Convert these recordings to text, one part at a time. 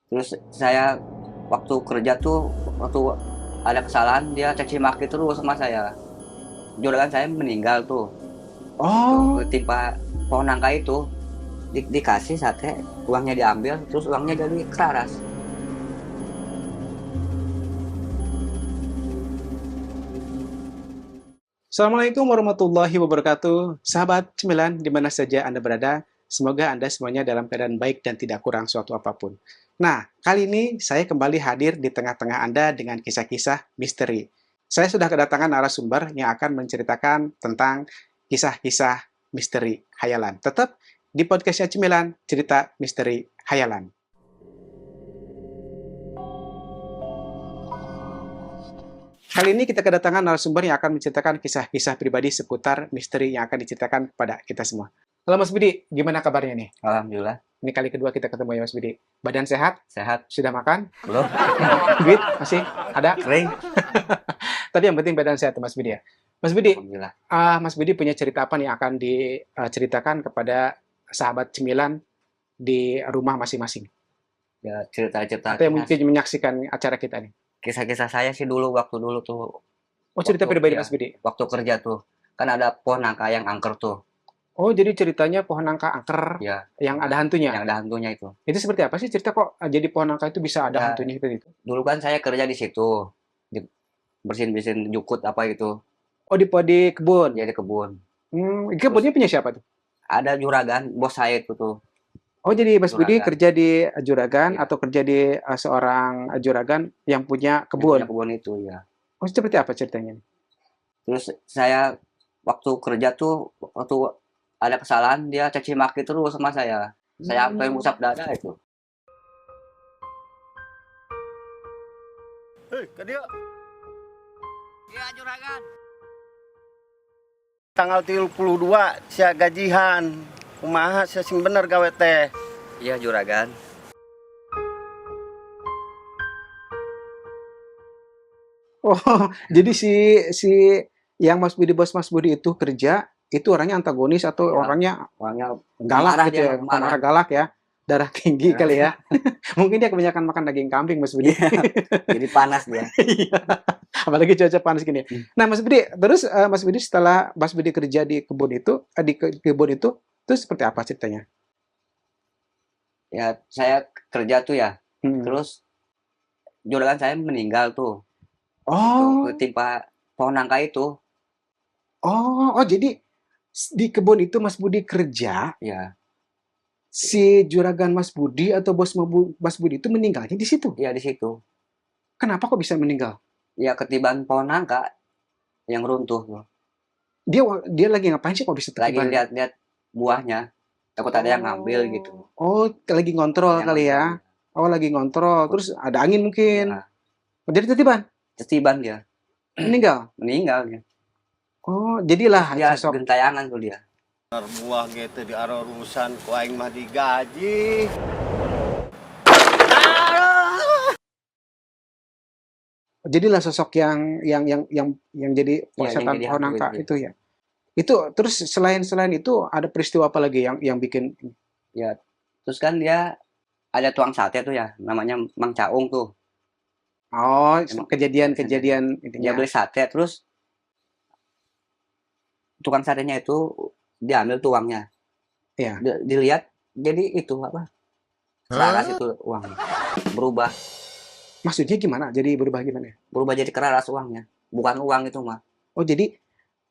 Terus saya waktu kerja tuh, waktu ada kesalahan dia caci maki terus sama saya. Juragan saya meninggal tuh, itu Oh, ketimpa pohon nangka itu. Dikasih sate, uangnya diambil, terus uangnya jadi keraras. Assalamualaikum warahmatullahi wabarakatuh. Sahabat cemilan, di mana saja Anda berada, semoga Anda semuanya dalam keadaan baik dan tidak kurang suatu apapun. Nah, kali ini saya kembali hadir di tengah-tengah Anda dengan kisah-kisah misteri. Saya sudah kedatangan narasumber yang akan menceritakan tentang kisah-kisah misteri hayalan. Tetap di podcastnya Cemilan, cerita misteri hayalan. Kali ini kita kedatangan narasumber yang akan menceritakan kisah-kisah pribadi seputar misteri yang akan diceritakan kepada kita semua. Halo Mas Budi, gimana kabarnya nih? Alhamdulillah, Ini kali kedua kita ketemu ya Mas Budi. Badan sehat? sehat. Sudah makan? Belum? Duit masih ada? Kering? Tapi yang penting badan sehat Mas Budi ya. Mas Budi, Alhamdulillah. Mas Budi punya cerita apa nih yang akan diceritakan kepada sahabat cemilan di rumah masing-masing? Ya cerita-cerita Atau yang mungkin menyaksikan acara kita nih? kisah-kisah saya sih dulu, waktu dulu tuh, Oh, cerita waktu pribadi ya Mas Budi. waktu kerja tuh, kan ada pohon nangka yang angker tuh. Oh, jadi ceritanya pohon nangka angker Ya, yang ada hantunya. yang ada hantunya itu. Itu seperti apa sih cerita kok jadi pohon nangka itu bisa ada Ya, hantunya gitu? dulu kan saya kerja di situ, bersihin-bersihin jukut apa gitu, Oh, di kebun. ya di kebun. Terus Kebunnya punya siapa tuh? ada juragan, bos saya itu tuh, Oh, jadi Mas Budi juragan, kerja di juragan ya, atau kerja di seorang juragan yang punya yang punya kebun. kebun itu ya. Oh, seperti apa ceritanya? Terus saya waktu kerja tuh, waktu ada kesalahan dia caci maki terus sama saya. Saya sampai Hmm. ngusap dada itu. Hei, ka dia. Iya juragan. Tanggal 32 sia gajihan. Kumaha sia sing bener gawe teh. Iya juragan. Oh, jadi si yang Mas Budi bos Mas Budi itu kerja itu orangnya antagonis atau Ya, orangnya orangnya galak marah, gitu dia ya, marah. pemarah galak ya, darah tinggi Ya. kali ya. Mungkin dia kebanyakan makan daging kambing Mas Budi. Iya, jadi panas dia. Iya. Apalagi cuaca panas gini. Nah, Mas Budi, terus Mas Budi setelah Mas Budi kerja di kebun itu, kebun itu seperti apa ceritanya? Ya, saya kerja tuh ya. Hmm. Terus juragan saya meninggal tuh. Itu Oh, ketimpa pohon nangka itu. oh, jadi di kebun itu Mas Budi kerja, Ya, si juragan Mas Budi atau bos Mas Budi itu meninggalnya di situ. iya di situ. Kenapa kok bisa meninggal? Ya ketiban pohon nangka yang runtuh tuh. Dia dia lagi ngapain sih kok bisa Lagi tertiban? lihat-lihat buahnya. Takut ada yang ngambil gitu. Oh, lagi ngontrol Yang kali kontrol. ya. Oh, lagi ngontrol. Takut. Terus ada angin mungkin. Ya, Oh, jadi tertiban, ketiban dia. meninggal. Meninggal dia. Oh, Terus jadilah dia sosok. gentayangan tuh dia. Buah gitu di arusan ku aing mah digaji. Jadilah sosok yang jadi Iya, yang setan jadi pohon hantu itu nangka dia. itu ya. Itu terus selain itu ada peristiwa apa lagi yang bikin. Ya, terus kan dia ada tuang sate tuh ya, namanya Mang Caung tuh. Oh, Emang kejadian-kejadian dia intinya. beli sate, terus tukang satenya itu diambil tuh uangnya. Ya. Dilihat jadi itu apa? Keraras itu uangnya. Berubah, Maksudnya gimana? Jadi berubah gimana? berubah jadi keraras uangnya. Bukan uang itu mah. Oh, jadi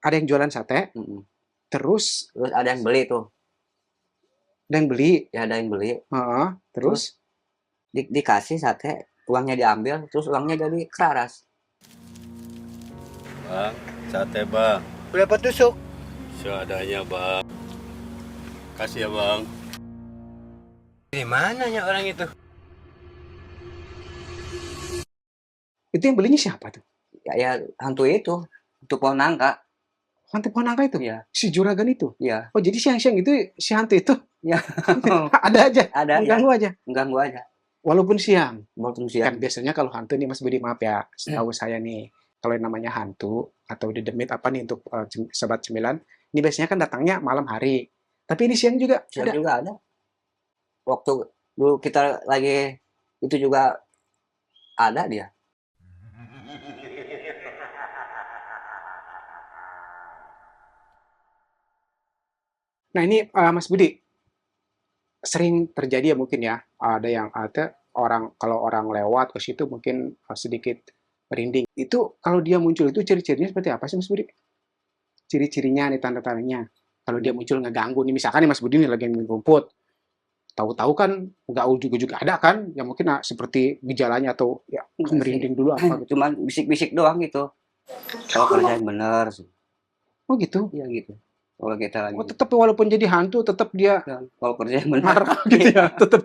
ada yang jualan sate, Mm-mm. terus Terus ada yang beli tuh. ada yang beli. Ya ada yang beli. Heeh, Terus terus dikasih sate, uangnya diambil, terus uangnya jadi keraras. Bang, sate bang, Berapa tusuk? seadanya bang. Kasih ya bang. Di mananya orang itu? itu yang belinya siapa tuh? Ya hantu itu, hantu pohon nangka. Hantu pohon nangka itu? Iya, Si juragan itu? iya, Oh, jadi siang-siang itu si hantu itu iya. ada aja, Ada ya, mengganggu aja, mengganggu aja. walaupun siang. Walaupun Kan siang. biasanya kalau hantu nih Mas Budi, maaf ya, setahu saya nih, kalau yang namanya hantu atau didemit apa nih untuk sobat cemilan, ini biasanya kan datangnya malam hari. Tapi ini siang juga Siang ada. juga ada. Waktu dulu kita lagi itu juga ada dia. Nah ini Mas Budi, sering terjadi ya mungkin ya, ada orang kalau orang lewat ke situ mungkin sedikit merinding. Itu kalau dia muncul itu ciri-cirinya seperti apa sih Mas Budi? Ciri-cirinya nih tanda-tandanya. Kalau dia muncul ngeganggu nih, misalkan nih Mas Budi nih lagi main rumput, tahu-tahu kan nggak juga ada kan, yang mungkin seperti gejalanya atau ya Enggak sih. merinding dulu apa gitu. Cuman bisik-bisik doang gitu. Kalau kerjain bener sih. Oh gitu. Iya gitu. Kalau kita lagi Oh tetap walaupun jadi hantu tetap dia kalau kerjain bener marah gitu ya, tetap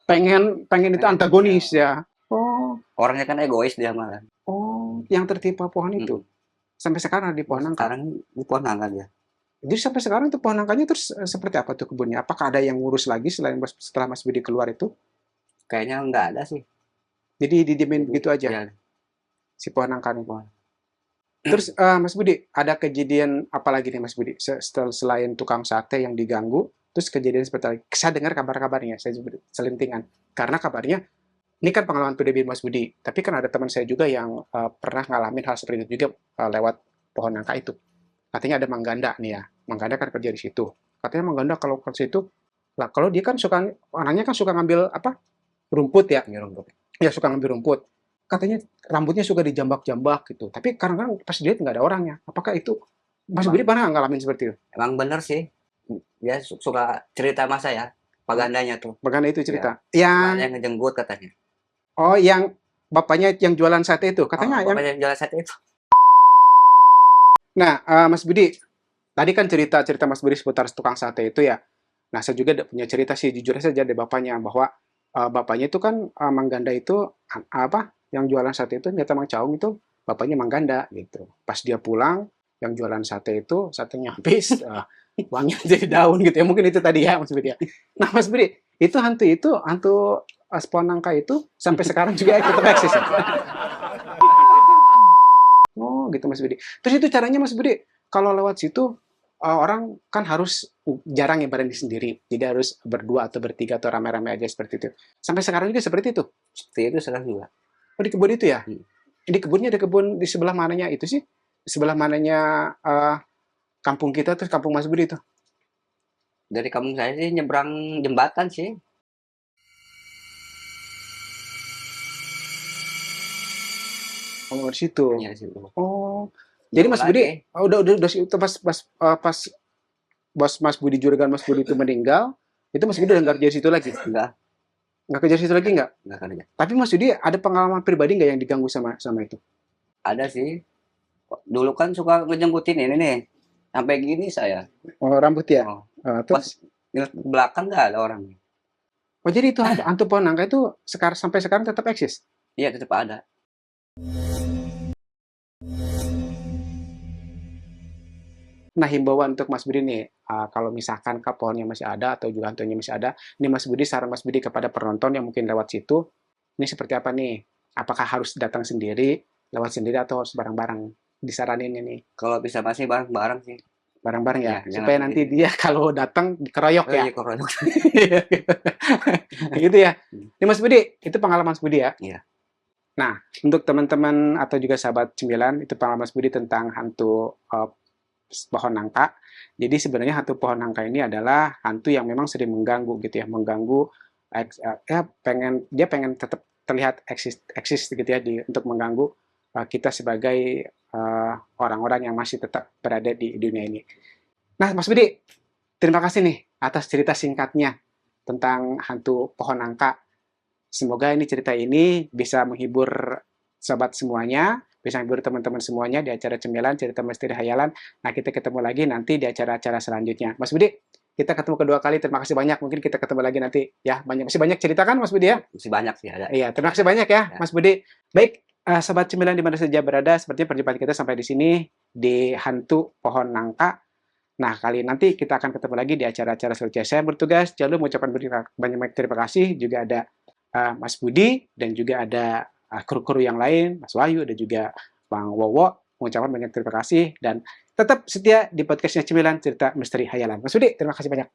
pengen itu antagonis ya. Oh, orangnya kan egois dia malah. yang tertimpa pohon itu sampai sekarang di pohon nangka. Sekarang di pohon nangka dia. Jadi sampai sekarang itu pohon nangkanya terus seperti apa tuh kebunnya? Apakah ada yang ngurus lagi setelah Mas Budi keluar itu? Kayaknya nggak ada sih. Jadi didiemin gitu aja Ya, si pohon nangka nih. Terus Mas Budi, ada kejadian apa lagi nih Mas Budi? Selain tukang sate yang diganggu, terus kejadian seperti apa? Saya dengar kabar-kabarnya, saya selintingan. Karena kabarnya, ini kan pengalaman pribadi Mas Budi, tapi kan ada teman saya juga yang pernah ngalamin hal seperti itu juga lewat pohon nangka itu. Katanya ada mangganda nih ya, mangganda kan kerja di situ. Katanya mangganda kalau ke situ, lah kalau dia kan orangnya kan suka ngambil apa? Rumput ya. Ya suka ngambil rumput. Katanya rambutnya suka dijambak-jambak gitu. Tapi kadang-kadang pas dilihat nggak ada orangnya. Apakah itu Mas Budi pernah ngalamin seperti itu? emang bener sih. Dia suka cerita sama saya, pagandanya tuh. Bagaimana itu cerita? Yang Ada yang ngejenggut katanya. oh yang bapaknya yang jualan sate itu katanya yang. Bapaknya yang jualan sate itu. Nah, Mas Budi, tadi kan cerita Mas Budi seputar tukang sate itu ya. Nah, saya juga punya cerita sih, jujur saja dari bapaknya, bahwa bapaknya itu kan Mangganda itu apa? Yang jualan sate itu ternyata Mang Caung itu bapaknya Mangganda gitu. Pas dia pulang, yang jualan sate itu satenya habis, uangnya jadi daun gitu ya. Mungkin itu tadi ya Mas Budi ya. Nah, Mas Budi, itu hantu pohon nangka itu sampai sekarang juga tetap eksis ya? Oh gitu Mas Budi. Terus itu caranya Mas Budi, kalau lewat situ orang kan harus jarang ya berani sendiri. Jadi harus berdua atau bertiga atau rame-rame aja seperti itu. Sampai sekarang juga seperti itu. Seperti itu sekarang juga. Oh di kebun itu ya? Di kebunnya ada kebun di sebelah mananya itu sih? Di sebelah mananya kampung kita terus kampung Mas Budi itu? Dari kampung saya sih nyebrang jembatan sih. Oh di situ. Iya sih. Oh. Jadi Mas Budi, udah itu pas bos Mas Budi Juragan Mas Budi itu meninggal, itu Mas Budi udah nggak kerja di situ lagi? Nggak kerja di situ lagi nggak? Nggak kerja. Tapi Mas Budi ada pengalaman pribadi nggak yang diganggu sama itu? Ada sih. Dulu kan suka ngejengkutin ini nih. Sampai gini saya. Oh rambut ya? Oh. Terus? Pas di belakang nggak ada orang. Oh jadi itu hantu pohon nangka itu sampai sekarang tetap eksis? Iya tetap ada. Nah, himbauan untuk Mas Budi nih, kalau misalkan pohonnya masih ada atau juga hantunya masih ada, ini Mas Budi, saran Mas Budi kepada penonton yang mungkin lewat situ, ini seperti apa nih? Apakah harus datang sendiri, lewat sendiri, atau harus bareng-bareng? Disaranin ini. Kalau bisa masih bareng-bareng sih. Bareng-bareng ya? Ya, supaya nanti dia kalau datang dikeroyok ya? Iya, keroyok. Gitu ya? Ini Mas Budi, itu pengalaman Mas Budi ya? Iya. Nah, untuk teman-teman atau juga sahabat cemilan, itu pengalaman Mas Budi tentang hantu pohon nangka. Jadi sebenarnya hantu pohon nangka ini adalah hantu yang memang sering mengganggu gitu ya, mengganggu ya dia pengen tetap terlihat eksis gitu ya untuk mengganggu kita sebagai orang-orang yang masih tetap berada di dunia ini. Nah, Mas Budi, terima kasih nih atas cerita singkatnya tentang hantu pohon nangka. Semoga ini cerita ini bisa menghibur sobat semuanya, bisa menghibur teman-teman semuanya di acara Cemilan Cerita Misteri Hayalan. Nah, kita ketemu lagi nanti di acara-acara selanjutnya. Mas Budi, kita ketemu kedua kali. Terima kasih banyak. Mungkin kita ketemu lagi nanti ya. Masih banyak cerita kan Mas Budi ya? Masih banyak sih ada. Iya, terima kasih banyak ya, Mas Budi. Baik, sobat Cemilan di mana saja berada, sepertinya perjumpaan kita sampai di sini di hantu pohon nangka. Nah, kali nanti kita akan ketemu lagi di acara-acara selanjutnya. Saya bertugas, jangan lupa mengucapkan banyak terima kasih. Juga ada Mas Budi dan juga ada kru-kru yang lain, Mas Wahyu dan juga Bang Wowo, mengucapkan banyak terima kasih dan tetap setia di podcastnya Cemilan Cerita Misteri Hayalan. Mas Budi, terima kasih banyak.